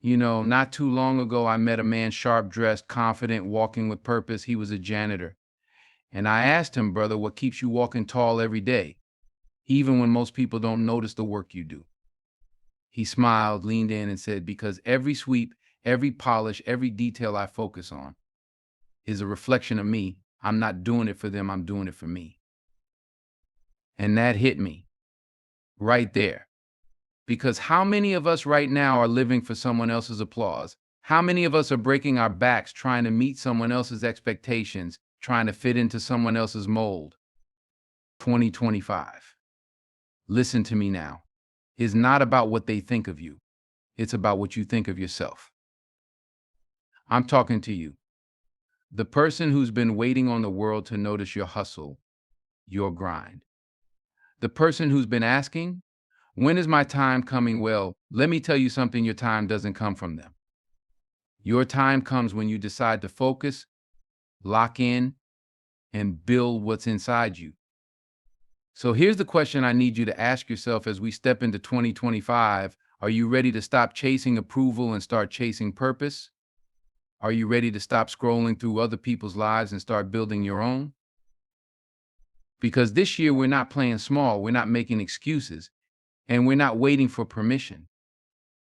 Not too long ago, I met a man sharp dressed, confident, walking with purpose. He was a janitor. And I asked him, brother, what keeps you walking tall every day, even when most people don't notice the work you do? He smiled, leaned in, and said, because every sweep, every polish, every detail I focus on is a reflection of me. I'm not doing it for them, I'm doing it for me. And that hit me right there. Because how many of us right now are living for someone else's applause? How many of us are breaking our backs trying to meet someone else's expectations, trying to fit into someone else's mold? 2025. Listen to me now. It's not about what they think of you. It's about what you think of yourself. I'm talking to you, the person who's been waiting on the world to notice your hustle, your grind. The person who's been asking, when is my time coming? Well, let me tell you something, your time doesn't come from them. Your time comes when you decide to focus, lock in, and build what's inside you. So here's the question I need you to ask yourself as we step into 2025. Are you ready to stop chasing approval and start chasing purpose? Are you ready to stop scrolling through other people's lives and start building your own? Because this year we're not playing small, we're not making excuses, and we're not waiting for permission.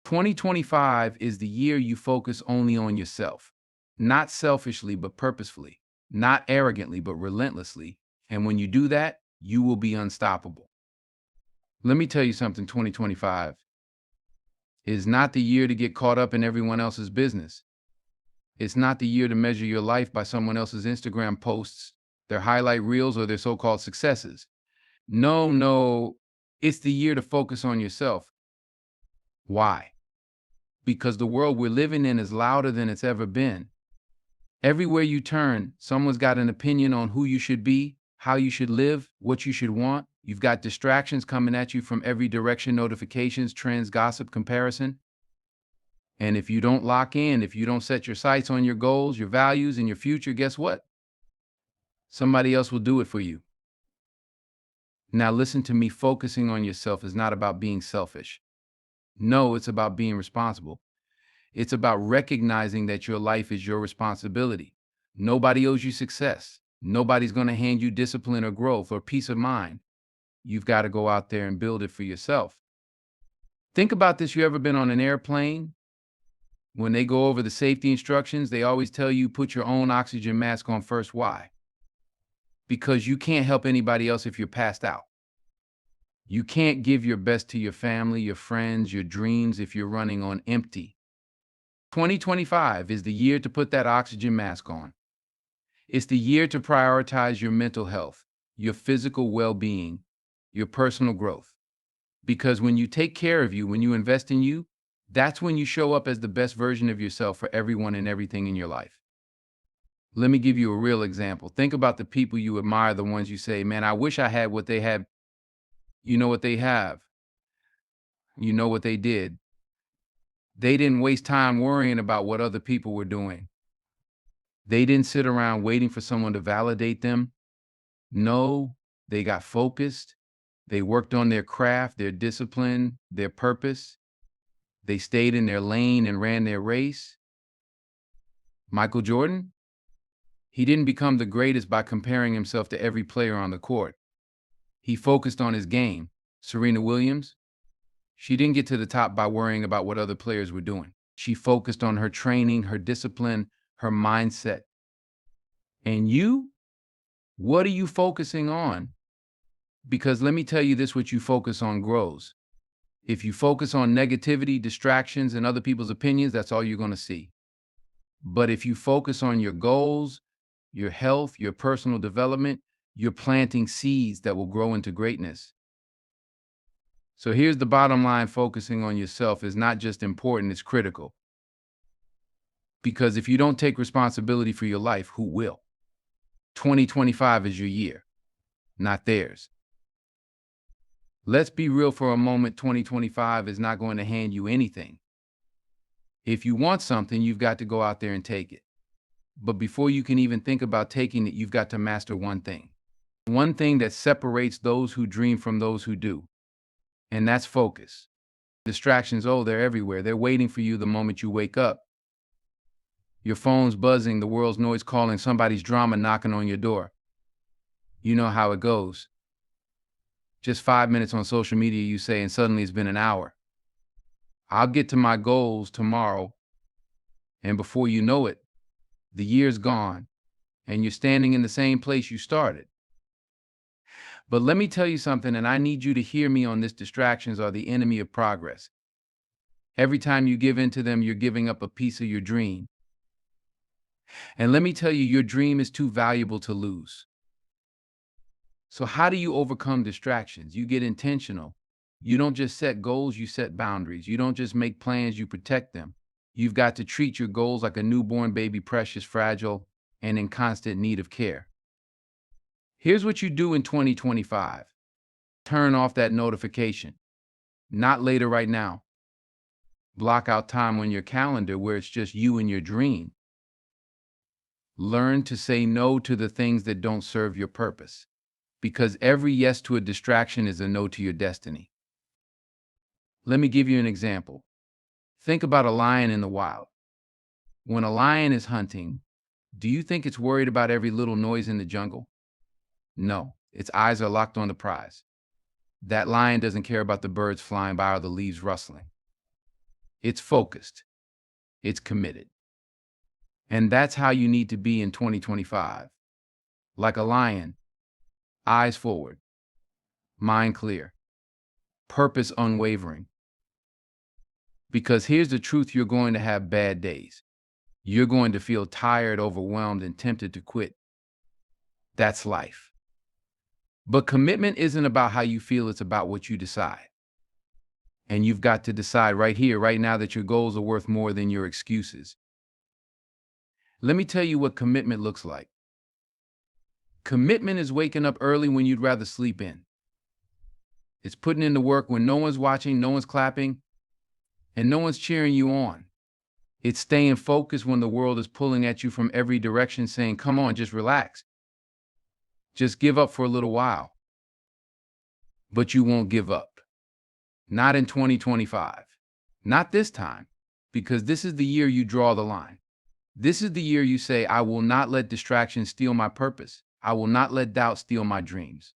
2025 is the year you focus only on yourself, not selfishly but purposefully, not arrogantly but relentlessly. And when you do that, you will be unstoppable. Let me tell you something, 2025 is not the year to get caught up in everyone else's business. It's not the year to measure your life by someone else's Instagram posts, their highlight reels, or their so-called successes. No, it's the year to focus on yourself. Why? Because the world we're living in is louder than it's ever been. Everywhere you turn, someone's got an opinion on who you should be, how you should live, what you should want. You've got distractions coming at you from every direction, notifications, trends, gossip, comparison. And if you don't lock in, if you don't set your sights on your goals, your values, and your future, guess what? Somebody else will do it for you. Now listen to me, focusing on yourself is not about being selfish. No, it's about being responsible. It's about recognizing that your life is your responsibility. Nobody owes you success. Nobody's going to hand you discipline or growth or peace of mind. You've got to go out there and build it for yourself. Think about this. You ever been on an airplane? When they go over the safety instructions, they always tell you put your own oxygen mask on first. Why? Because you can't help anybody else if you're passed out. You can't give your best to your family, your friends, your dreams if you're running on empty. 2025 is the year to put that oxygen mask on. It's the year to prioritize your mental health, your physical well-being, your personal growth. Because when you take care of you, when you invest in you, that's when you show up as the best version of yourself for everyone and everything in your life. Let me give you a real example. Think about the people you admire, the ones you say, man, I wish I had what they had. You know what they have. You know what they did. They didn't waste time worrying about what other people were doing. They didn't sit around waiting for someone to validate them. No, they got focused. They worked on their craft, their discipline, their purpose. They stayed in their lane and ran their race. Michael Jordan, he didn't become the greatest by comparing himself to every player on the court. He focused on his game. Serena Williams, she didn't get to the top by worrying about what other players were doing. She focused on her training, her discipline, her mindset. And you, what are you focusing on? Because let me tell you this, what you focus on grows. If you focus on negativity, distractions, and other people's opinions, that's all you're going to see. But if you focus on your goals, your health, your personal development, you're planting seeds that will grow into greatness. So here's the bottom line, focusing on yourself is not just important, it's critical. Because if you don't take responsibility for your life, who will? 2025 is your year, not theirs. Let's be real for a moment. 2025 is not going to hand you anything. If you want something, you've got to go out there and take it. But before you can even think about taking it, you've got to master one thing. One thing that separates those who dream from those who do. And that's focus. Distractions, oh, they're everywhere. They're waiting for you the moment you wake up. Your phone's buzzing, the world's noise calling, somebody's drama knocking on your door. You know how it goes. Just 5 minutes on social media, you say, and suddenly it's been an hour. I'll get to my goals tomorrow. And before you know it, the year's gone and you're standing in the same place you started. But let me tell you something, and I need you to hear me on this: distractions are the enemy of progress. Every time you give in to them, you're giving up a piece of your dream. And let me tell you, your dream is too valuable to lose. So how do you overcome distractions? You get intentional. You don't just set goals, you set boundaries. You don't just make plans, you protect them. You've got to treat your goals like a newborn baby, precious, fragile, and in constant need of care. Here's what you do in 2025. Turn off that notification. Not later, right now. Block out time on your calendar where it's just you and your dream. Learn to say no to the things that don't serve your purpose, because every yes to a distraction is a no to your destiny. Let me give you an example. Think about a lion in the wild. When a lion is hunting, do you think it's worried about every little noise in the jungle? No, its eyes are locked on the prize. That lion doesn't care about the birds flying by or the leaves rustling. It's focused. It's committed. And that's how you need to be in 2025. Like a lion, eyes forward, mind clear, purpose unwavering. Because here's the truth: you're going to have bad days. You're going to feel tired, overwhelmed, and tempted to quit. That's life. But commitment isn't about how you feel, it's about what you decide. And you've got to decide right here, right now, that your goals are worth more than your excuses. Let me tell you what commitment looks like. Commitment is waking up early when you'd rather sleep in. It's putting in the work when no one's watching, no one's clapping, and no one's cheering you on. It's staying focused when the world is pulling at you from every direction, saying, come on, just relax. Just give up for a little while. But you won't give up. Not in 2025. Not this time. Because this is the year you draw the line. This is the year you say, I will not let distractions steal my purpose. I will not let doubt steal my dreams.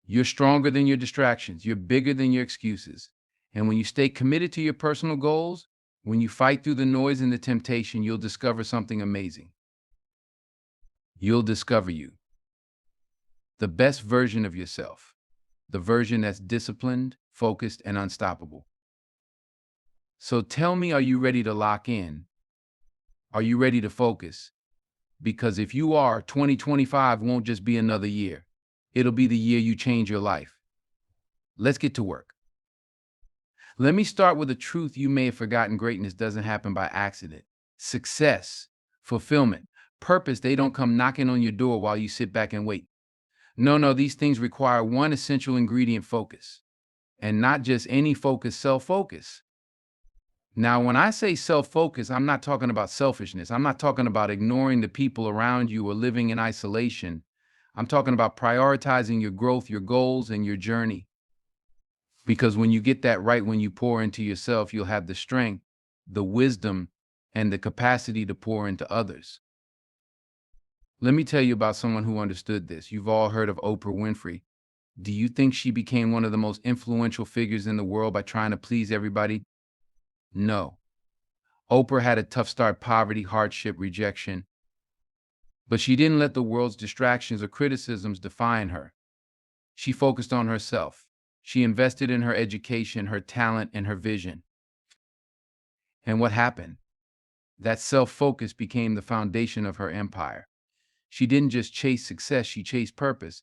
You're stronger than your distractions. You're bigger than your excuses. And when you stay committed to your personal goals, when you fight through the noise and the temptation, you'll discover something amazing. You'll discover you. The best version of yourself. The version that's disciplined, focused, and unstoppable. So tell me, are you ready to lock in? Are you ready to focus? Because if you are, 2025 won't just be another year. It'll be the year you change your life. Let's get to work. Let me start with a truth you may have forgotten: greatness doesn't happen by accident. Success, fulfillment, purpose, they don't come knocking on your door while you sit back and wait. No, these things require one essential ingredient: focus. And not just any focus, self-focus. Now, when I say self-focus, I'm not talking about selfishness. I'm not talking about ignoring the people around you or living in isolation. I'm talking about prioritizing your growth, your goals, and your journey. Because when you get that right, when you pour into yourself, you'll have the strength, the wisdom, and the capacity to pour into others. Let me tell you about someone who understood this. You've all heard of Oprah Winfrey. Do you think she became one of the most influential figures in the world by trying to please everybody? No. Oprah had a tough start: poverty, hardship, rejection. But she didn't let the world's distractions or criticisms define her. She focused on herself. She invested in her education, her talent, and her vision. And what happened? That self-focus became the foundation of her empire. She didn't just chase success, she chased purpose.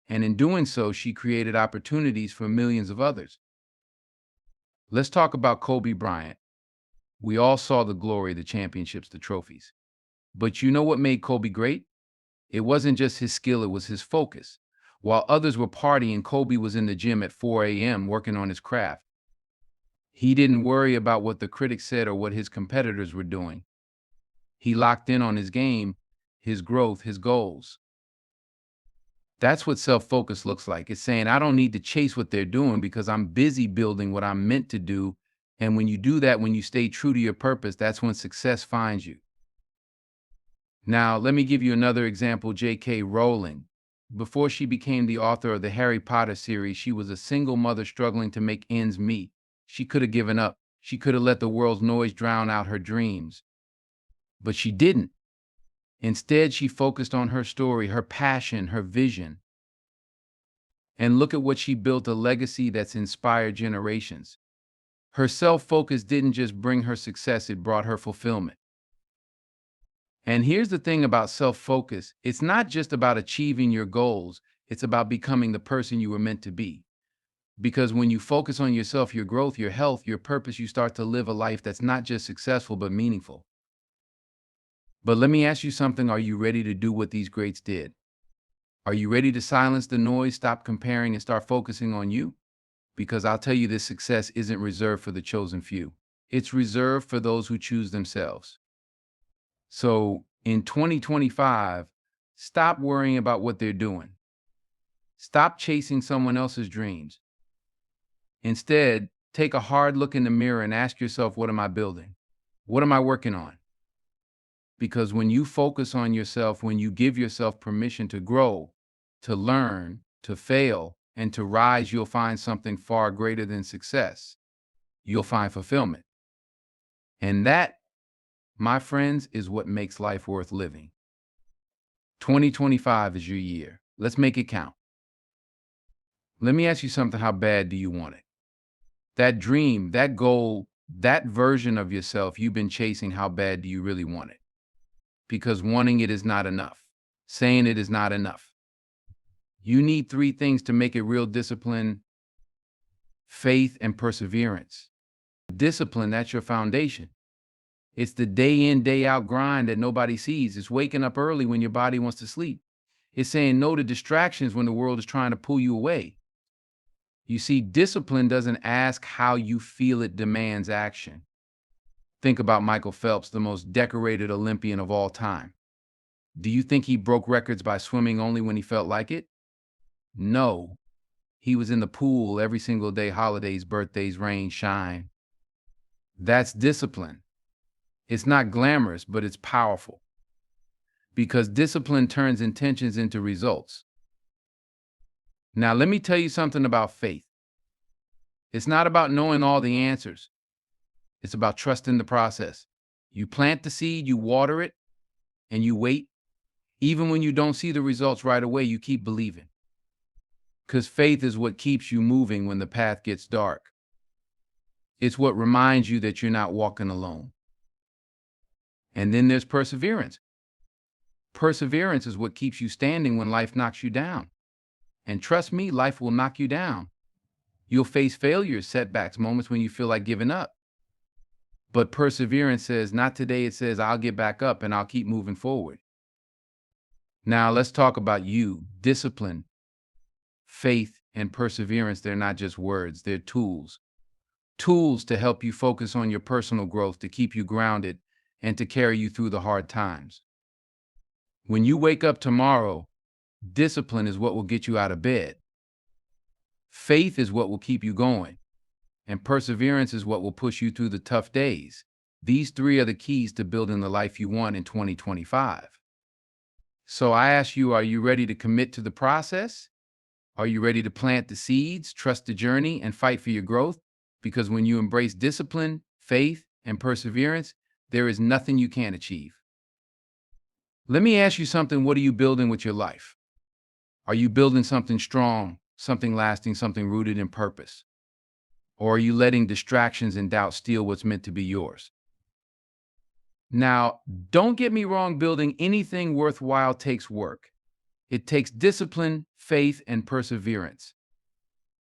And in doing so, she created opportunities for millions of others. Let's talk about Kobe Bryant. We all saw the glory, the championships, the trophies. But you know what made Kobe great? It wasn't just his skill, it was his focus. While others were partying, Kobe was in the gym at 4 a.m. working on his craft. He didn't worry about what the critics said or what his competitors were doing. He locked in on his game, his growth, his goals. That's what self-focus looks like. It's saying, I don't need to chase what they're doing because I'm busy building what I'm meant to do. And when you do that, when you stay true to your purpose, that's when success finds you. Now, let me give you another example. J.K. Rowling. Before she became the author of the Harry Potter series, she was a single mother struggling to make ends meet. She could have given up. She could have let the world's noise drown out her dreams. But she didn't. Instead, she focused on her story, her passion, her vision. And look at what she built, a legacy that's inspired generations. Her self-focus didn't just bring her success, it brought her fulfillment. And here's the thing about self-focus. It's not just about achieving your goals. It's about becoming the person you were meant to be. Because when you focus on yourself, your growth, your health, your purpose, you start to live a life that's not just successful, but meaningful. But let me ask you something. Are you ready to do what these greats did? Are you ready to silence the noise, stop comparing, and start focusing on you? Because I'll tell you, this success isn't reserved for the chosen few. It's reserved for those who choose themselves. So in 2025, stop worrying about what they're doing. Stop chasing someone else's dreams. Instead, take a hard look in the mirror and ask yourself, what am I building? What am I working on? Because when you focus on yourself, when you give yourself permission to grow, to learn, to fail, and to rise, you'll find something far greater than success. You'll find fulfillment. And that, my friends, is what makes life worth living. 2025 is your year. Let's make it count. Let me ask you something. How bad do you want it? That dream, that goal, that version of yourself you've been chasing, how bad do you really want it? Because wanting it is not enough. Saying it is not enough. You need three things to make it real: discipline, faith, and perseverance. Discipline, that's your foundation. It's the day in, day out grind that nobody sees. It's waking up early when your body wants to sleep. It's saying no to distractions when the world is trying to pull you away. You see, discipline doesn't ask how you feel, it demands action. Think about Michael Phelps, the most decorated Olympian of all time. Do you think he broke records by swimming only when he felt like it? No. He was in the pool every single day, holidays, birthdays, rain, shine. That's discipline. It's not glamorous, but it's powerful. Because discipline turns intentions into results. Now, let me tell you something about faith. It's not about knowing all the answers. It's about trusting the process. You plant the seed, you water it, and you wait. Even when you don't see the results right away, you keep believing. Because faith is what keeps you moving when the path gets dark. It's what reminds you that you're not walking alone. And then there's perseverance. Perseverance is what keeps you standing when life knocks you down. And trust me, life will knock you down. You'll face failures, setbacks, moments when you feel like giving up. But perseverance says, not today. It says, I'll get back up and I'll keep moving forward. Now let's talk about you. Discipline, faith, and perseverance, they're not just words, they're tools. Tools to help you focus on your personal growth, to keep you grounded, and to carry you through the hard times. When you wake up tomorrow, discipline is what will get you out of bed. Faith is what will keep you going. And perseverance is what will push you through the tough days. These three are the keys to building the life you want in 2025. So I ask you, are you ready to commit to the process? Are you ready to plant the seeds, trust the journey, and fight for your growth? Because when you embrace discipline, faith, and perseverance, there is nothing you can't achieve. Let me ask you something. What are you building with your life? Are you building something strong, something lasting, something rooted in purpose? Or are you letting distractions and doubt steal what's meant to be yours? Now, don't get me wrong, building anything worthwhile takes work. It takes discipline, faith, and perseverance.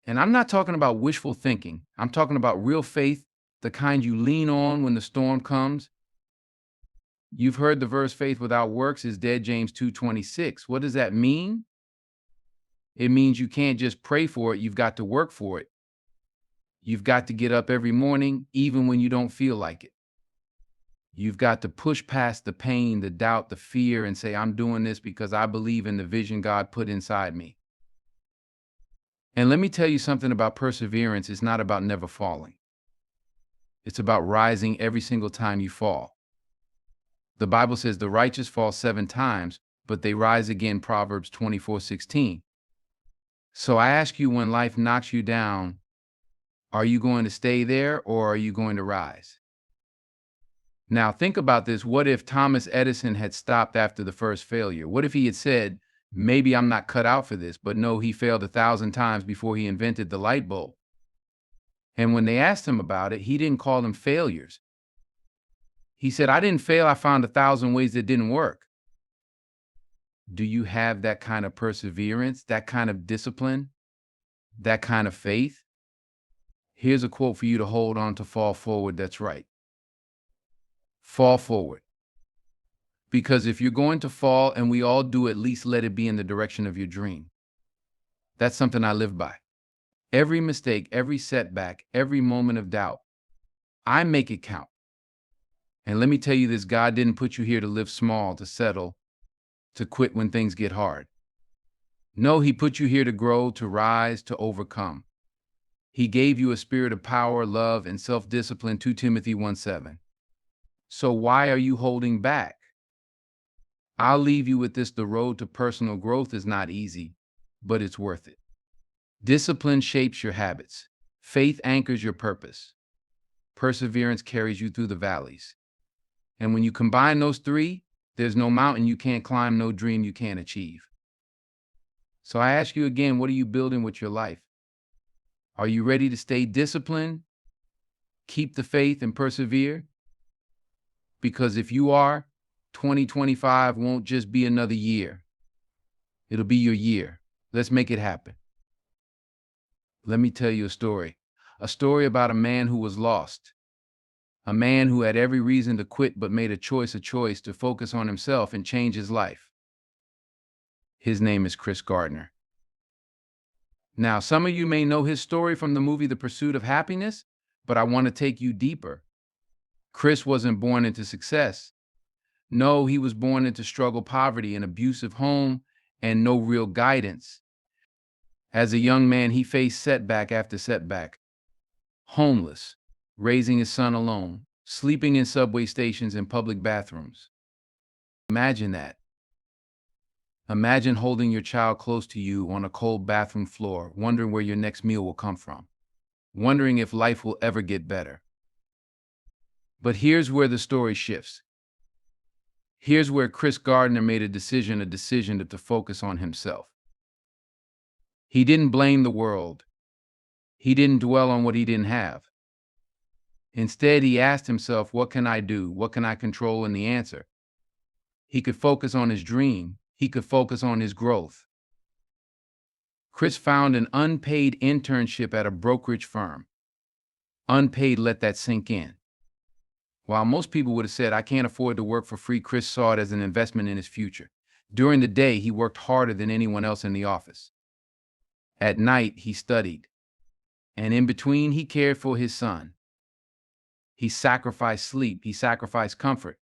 And I'm not talking about wishful thinking. I'm talking about real faith, the kind you lean on when the storm comes. You've heard the verse, faith without works is dead, James 2:26. What does that mean? It means you can't just pray for it, you've got to work for it. You've got to get up every morning, even when you don't feel like it. You've got to push past the pain, the doubt, the fear, and say, I'm doing this because I believe in the vision God put inside me. And let me tell you something about perseverance. It's not about never falling. It's about rising every single time you fall. The Bible says the righteous fall 7 times, but they rise again, Proverbs 24:16. So I ask you, when life knocks you down, are you going to stay there or are you going to rise? Now think about this. What if Thomas Edison had stopped after the first failure? What if he had said, maybe I'm not cut out for this, but no, he failed 1,000 times before he invented the light bulb. And when they asked him about it, he didn't call them failures. He said, I didn't fail. I found 1,000 ways that didn't work. Do you have that kind of perseverance, that kind of discipline, that kind of faith? Here's a quote for you to hold on to. Fall forward. That's right. Fall forward. Because if you're going to fall, and we all do, at least let it be in the direction of your dream. That's something I live by. Every mistake, every setback, every moment of doubt, I make it count. And let me tell you this, God didn't put you here to live small, to settle, to quit when things get hard. No, he put you here to grow, to rise, to overcome. He gave you a spirit of power, love, and self-discipline, 2 Timothy 1:7. So why are you holding back? I'll leave you with this. The road to personal growth is not easy, but it's worth it. Discipline shapes your habits. Faith anchors your purpose. Perseverance carries you through the valleys. And when you combine those three, there's no mountain you can't climb, no dream you can't achieve. So I ask you again, what are you building with your life? Are you ready to stay disciplined, keep the faith, and persevere? Because if you are, 2025 won't just be another year. It'll be your year. Let's make it happen. Let me tell you a story about a man who was lost, a man who had every reason to quit but made a choice to focus on himself and change his life. His name is Chris Gardner. Now, some of you may know his story from the movie The Pursuit of Happiness, but I want to take you deeper. Chris wasn't born into success. No, he was born into struggle, poverty, an abusive home, and no real guidance. As a young man, he faced setback after setback. Homeless, raising his son alone, sleeping in subway stations and public bathrooms. Imagine that. Imagine holding your child close to you on a cold bathroom floor, wondering where your next meal will come from, wondering if life will ever get better. But here's where the story shifts. Here's where Chris Gardner made a decision to focus on himself. He didn't blame the world. He didn't dwell on what he didn't have. Instead, he asked himself, what can I do? What can I control? And the answer, he could focus on his dream. He could focus on his growth. Chris found an unpaid internship at a brokerage firm. Unpaid, let that sink in. While most people would have said, I can't afford to work for free, Chris saw it as an investment in his future. During the day, he worked harder than anyone else in the office. At night, he studied. And in between, he cared for his son. He sacrificed sleep. He sacrificed comfort.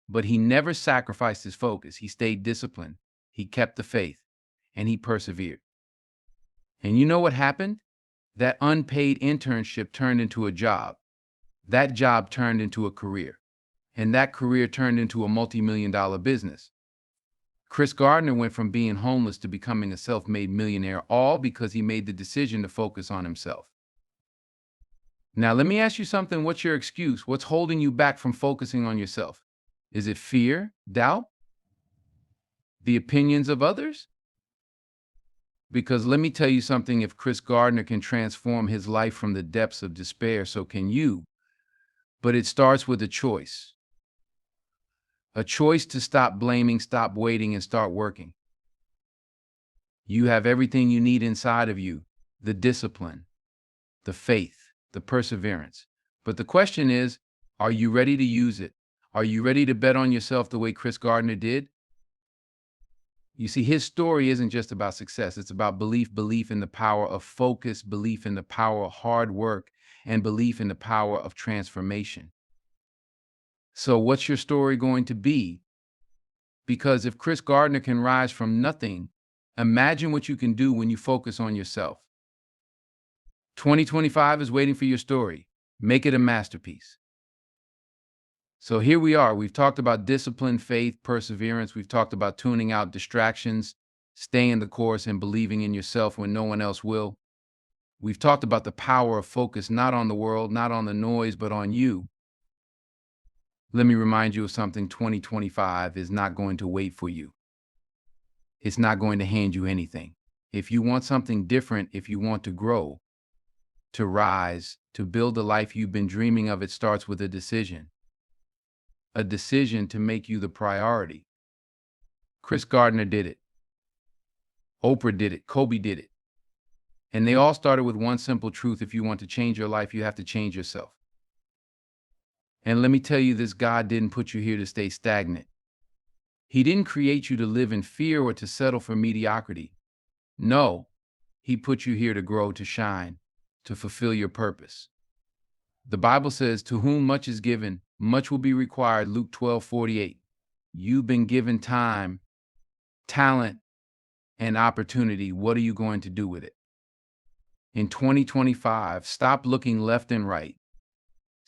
But he never sacrificed his focus. He stayed disciplined. He kept the faith. And he persevered. And you know what happened? That unpaid internship turned into a job. That job turned into a career. And that career turned into a multi-million-dollar business. Chris Gardner went from being homeless to becoming a self-made millionaire, all because he made the decision to focus on himself. Now, let me ask you something. What's your excuse? What's holding you back from focusing on yourself? Is it fear, doubt, the opinions of others? Because let me tell you something, if Chris Gardner can transform his life from the depths of despair, so can you. But it starts with a choice. A choice to stop blaming, stop waiting, and start working. You have everything you need inside of you, the discipline, the faith, the perseverance. But the question is, are you ready to use it? Are you ready to bet on yourself the way Chris Gardner did? You see, his story isn't just about success. It's about belief in the power of focus, belief in the power of hard work, and belief in the power of transformation. So, what's your story going to be? Because if Chris Gardner can rise from nothing, imagine what you can do when you focus on yourself. 2025 is waiting for your story. Make it a masterpiece. So here we are. We've talked about discipline, faith, perseverance. We've talked about tuning out distractions, staying the course, and believing in yourself when no one else will. We've talked about the power of focus, not on the world, not on the noise, but on you. Let me remind you of something. 2025 is not going to wait for you. It's not going to hand you anything. If you want something different, if you want to grow, to rise, to build the life you've been dreaming of, it starts with a decision. A decision to make you the priority. Chris Gardner did it. Oprah did it. Kobe did it. And they all started with one simple truth. If you want to change your life, you have to change yourself. And let me tell you this, God didn't put you here to stay stagnant. He didn't create you to live in fear or to settle for mediocrity. No, He put you here to grow, to shine, to fulfill your purpose. The Bible says, to whom much is given, much will be required. Luke 12:48. You've been given time, talent, and opportunity. What are you going to do with it? In 2025, stop looking left and right.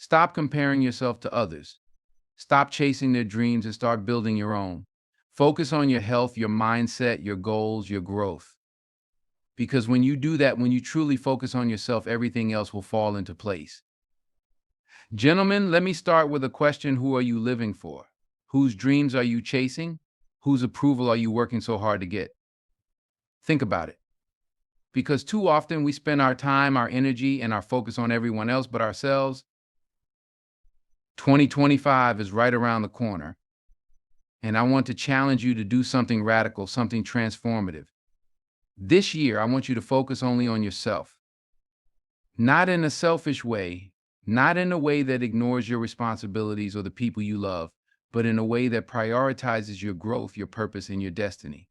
Stop comparing yourself to others. Stop chasing their dreams and start building your own. Focus on your health, your mindset, your goals, your growth. Because when you do that, when you truly focus on yourself, everything else will fall into place. Gentlemen, let me start with a question. Who are you living for? Whose dreams are you chasing? Whose approval are you working so hard to get? Think about it. Because too often we spend our time, our energy, and our focus on everyone else but ourselves. 2025 is right around the corner. And I want to challenge you to do something radical, something transformative. This year, I want you to focus only on yourself. Not in a selfish way, not in a way that ignores your responsibilities or the people you love, but in a way that prioritizes your growth, your purpose, and your destiny.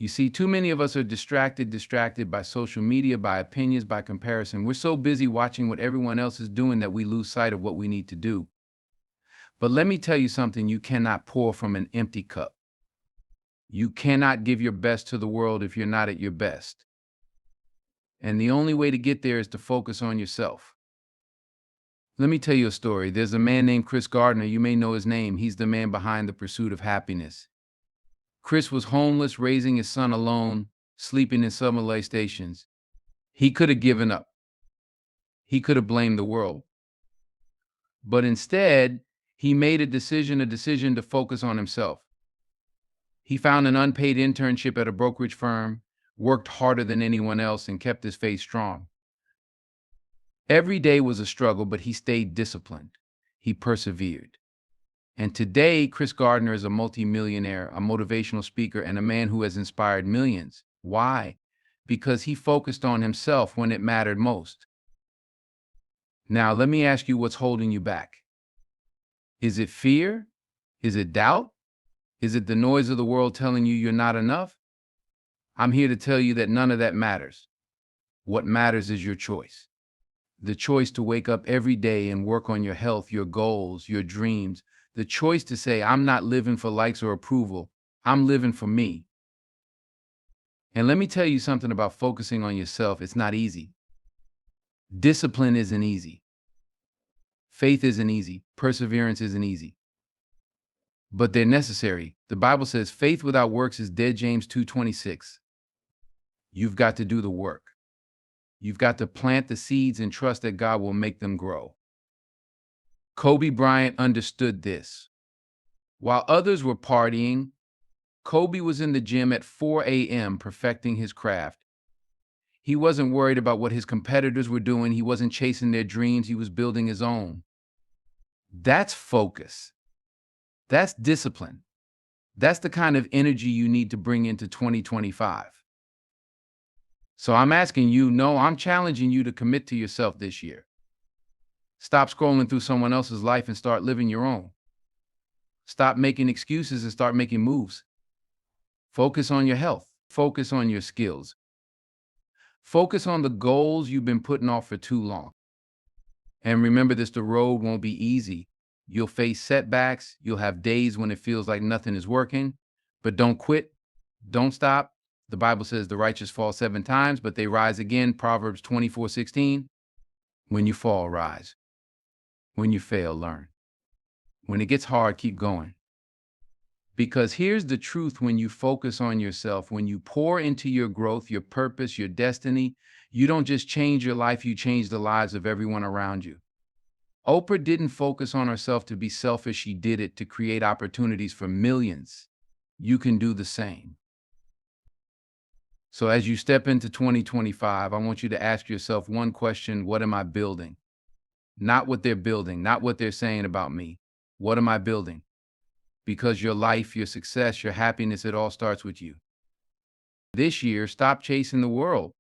You see, too many of us are distracted by social media, by opinions, by comparison. We're so busy watching what everyone else is doing that we lose sight of what we need to do. But let me tell you something, you cannot pour from an empty cup. You cannot give your best to the world if you're not at your best. And the only way to get there is to focus on yourself. Let me tell you a story. There's a man named Chris Gardner. You may know his name. He's the man behind The Pursuit of Happiness. Chris was homeless, raising his son alone, sleeping in subway stations. He could have given up. He could have blamed the world. But instead, he made a decision to focus on himself. He found an unpaid internship at a brokerage firm, worked harder than anyone else, and kept his faith strong. Every day was a struggle, but he stayed disciplined. He persevered. And today, Chris Gardner is a multimillionaire, a motivational speaker, and a man who has inspired millions. Why? Because he focused on himself when it mattered most. Now, let me ask you, what's holding you back? Is it fear? Is it doubt? Is it the noise of the world telling you you're not enough? I'm here to tell you that none of that matters. What matters is your choice. The choice to wake up every day and work on your health, your goals, your dreams. The choice to say, I'm not living for likes or approval. I'm living for me. And let me tell you something about focusing on yourself. It's not easy. Discipline isn't easy. Faith isn't easy. Perseverance isn't easy. But they're necessary. The Bible says faith without works is dead, James 2:26. You've got to do the work. You've got to plant the seeds and trust that God will make them grow. Kobe Bryant understood this. While others were partying, Kobe was in the gym at 4 a.m. perfecting his craft. He wasn't worried about what his competitors were doing. He wasn't chasing their dreams. He was building his own. That's focus. That's discipline. That's the kind of energy you need to bring into 2025. So I'm asking you, no, I'm challenging you to commit to yourself this year. Stop scrolling through someone else's life and start living your own. Stop making excuses and start making moves. Focus on your health. Focus on your skills. Focus on the goals you've been putting off for too long. And remember this, the road won't be easy. You'll face setbacks. You'll have days when it feels like nothing is working, but don't quit. Don't stop. The Bible says the righteous fall 7 times, but they rise again. Proverbs 24:16. When you fall, rise. When you fail, learn. When it gets hard, keep going. Because here's the truth: when you focus on yourself, when you pour into your growth, your purpose, your destiny, you don't just change your life, you change the lives of everyone around you. Oprah didn't focus on herself to be selfish, she did it to create opportunities for millions. You can do the same. So as you step into 2025, I want you to ask yourself one question: what am I building? Not what they're building, not what they're saying about me. What am I building? Because your life, your success, your happiness, it all starts with you. This year, stop chasing the world.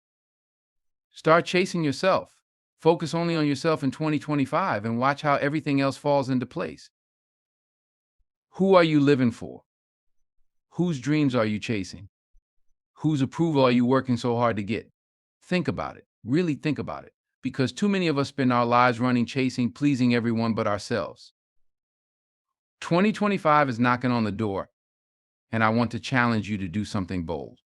Start chasing yourself. Focus only on yourself in 2025 and watch how everything else falls into place. Who are you living for? Whose dreams are you chasing? Whose approval are you working so hard to get? Think about it. Really think about it. Because too many of us spend our lives running, chasing, pleasing everyone but ourselves. 2025 is knocking on the door, and I want to challenge you to do something bold,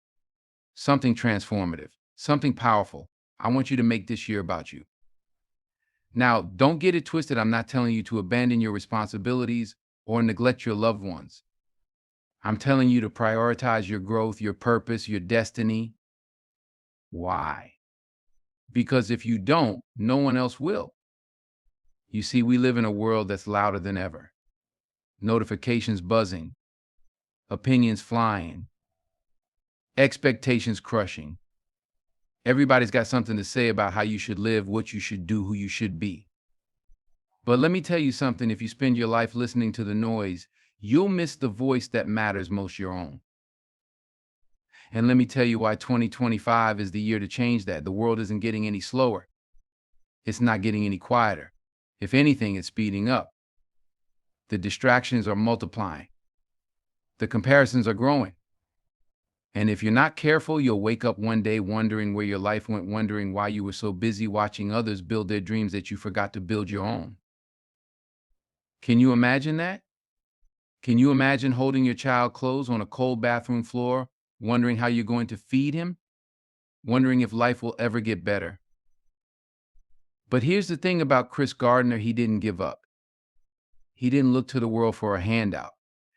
something transformative, something powerful. I want you to make this year about you. Now, don't get it twisted. I'm not telling you to abandon your responsibilities or neglect your loved ones. I'm telling you to prioritize your growth, your purpose, your destiny. Why? Because if you don't, no one else will. You see, we live in a world that's louder than ever. Notifications buzzing, opinions flying, expectations crushing. Everybody's got something to say about how you should live, what you should do, who you should be. But let me tell you something: if you spend your life listening to the noise, you'll miss the voice that matters most, your own. And let me tell you why 2025 is the year to change that. The world isn't getting any slower. It's not getting any quieter. If anything, it's speeding up. The distractions are multiplying. The comparisons are growing. And if you're not careful, you'll wake up one day wondering where your life went, wondering why you were so busy watching others build their dreams that you forgot to build your own. Can you imagine that? Can you imagine holding your child close on a cold bathroom floor, wondering how you're going to feed him, wondering if life will ever get better? But here's the thing about Chris Gardner: he didn't give up. He didn't look to the world for a handout.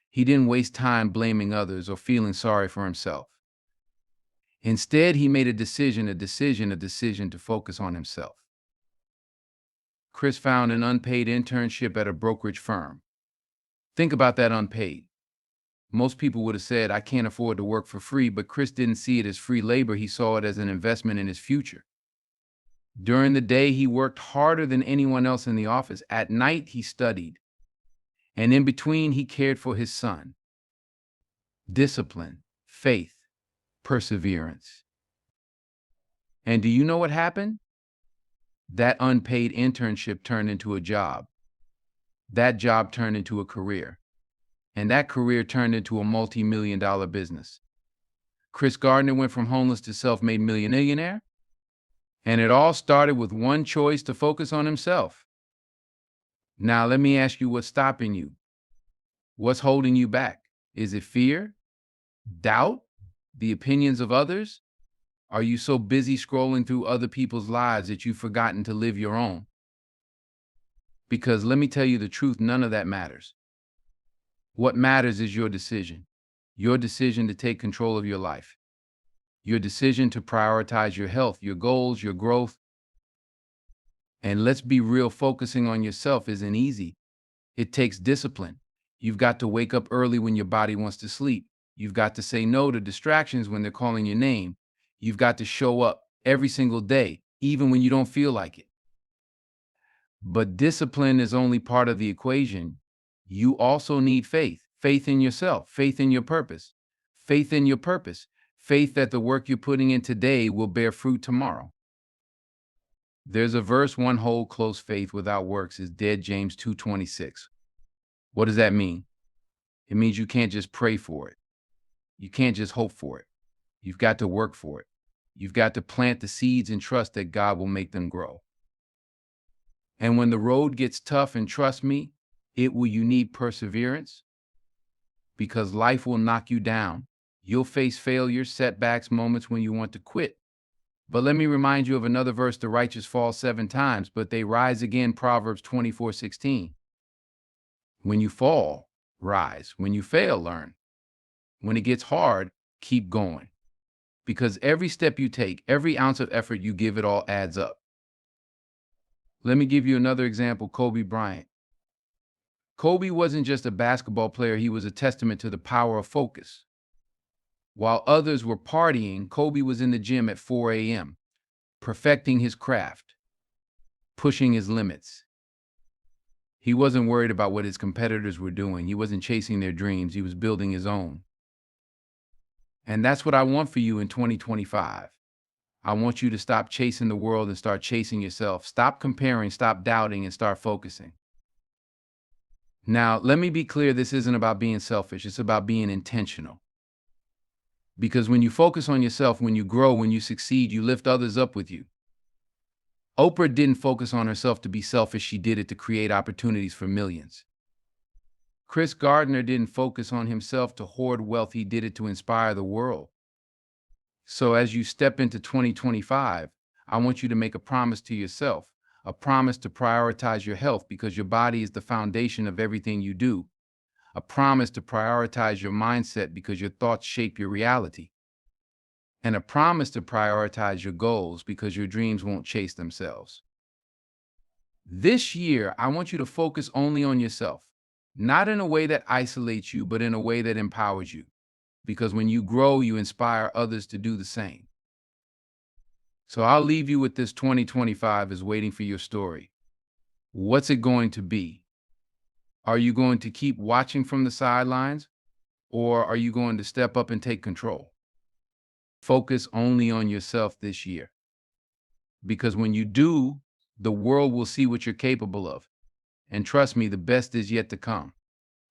He didn't waste time blaming others or feeling sorry for himself. Instead, he made a decision to focus on himself. Chris found an unpaid internship at a brokerage firm. Think about that: unpaid. Most people would have said, I can't afford to work for free, but Chris didn't see it as free labor. He saw it as an investment in his future. During the day, he worked harder than anyone else in the office. At night, he studied. And in between, he cared for his son. Discipline, faith, perseverance. And do you know what happened? That unpaid internship turned into a job. That job turned into a career. And that career turned into a multi-million-dollar business. Chris Gardner went from homeless to self-made millionaire. And it all started with one choice: to focus on himself. Now, let me ask you, what's stopping you? What's holding you back? Is it fear? Doubt? The opinions of others? Are you so busy scrolling through other people's lives that you've forgotten to live your own? Because let me tell you the truth, none of that matters. What matters is your decision to take control of your life, your decision to prioritize your health, your goals, your growth. And let's be real, focusing on yourself isn't easy. It takes discipline. You've got to wake up early when your body wants to sleep. You've got to say no to distractions when they're calling your name. You've got to show up every single day, even when you don't feel like it. But discipline is only part of the equation. You also need faith. Faith in yourself, faith in your purpose, faith in your purpose, faith that the work you're putting in today will bear fruit tomorrow. There's a verse: one whole close faith without works is dead. James 2:26. What does that mean? It means you can't just pray for it. You can't just hope for it. You've got to work for it. You've got to plant the seeds and trust that God will make them grow. And when the road gets tough, and trust me, You need perseverance because life will knock you down. You'll face failures, setbacks, moments when you want to quit. But let me remind you of another verse: the righteous fall 7 times, but they rise again. Proverbs 24:16. When you fall, rise. When you fail, learn. When it gets hard, keep going. Because every step you take, every ounce of effort you give, it all adds up. Let me give you another example: Kobe Bryant. Kobe wasn't just a basketball player, he was a testament to the power of focus. While others were partying, Kobe was in the gym at 4 a.m., perfecting his craft, pushing his limits. He wasn't worried about what his competitors were doing. He wasn't chasing their dreams. He was building his own. And that's what I want for you in 2025. I want you to stop chasing the world and start chasing yourself. Stop comparing, stop doubting, and start focusing. Now, let me be clear, this isn't about being selfish. It's about being intentional. Because when you focus on yourself, when you grow, when you succeed, you lift others up with you. Oprah didn't focus on herself to be selfish. She did it to create opportunities for millions. Chris Gardner didn't focus on himself to hoard wealth. He did it to inspire the world. So as you step into 2025, I want you to make a promise to yourself, a promise to prioritize your health because your body is the foundation of everything you do. A promise to prioritize your mindset because your thoughts shape your reality. And a promise to prioritize your goals because your dreams won't chase themselves. This year, I want you to focus only on yourself, not in a way that isolates you, but in a way that empowers you. Because when you grow, you inspire others to do the same. So I'll leave you with this: 2025 is waiting for your story. What's it going to be? Are you going to keep watching from the sidelines, or are you going to step up and take control? Focus only on yourself this year. Because when you do, the world will see what you're capable of. And trust me, the best is yet to come.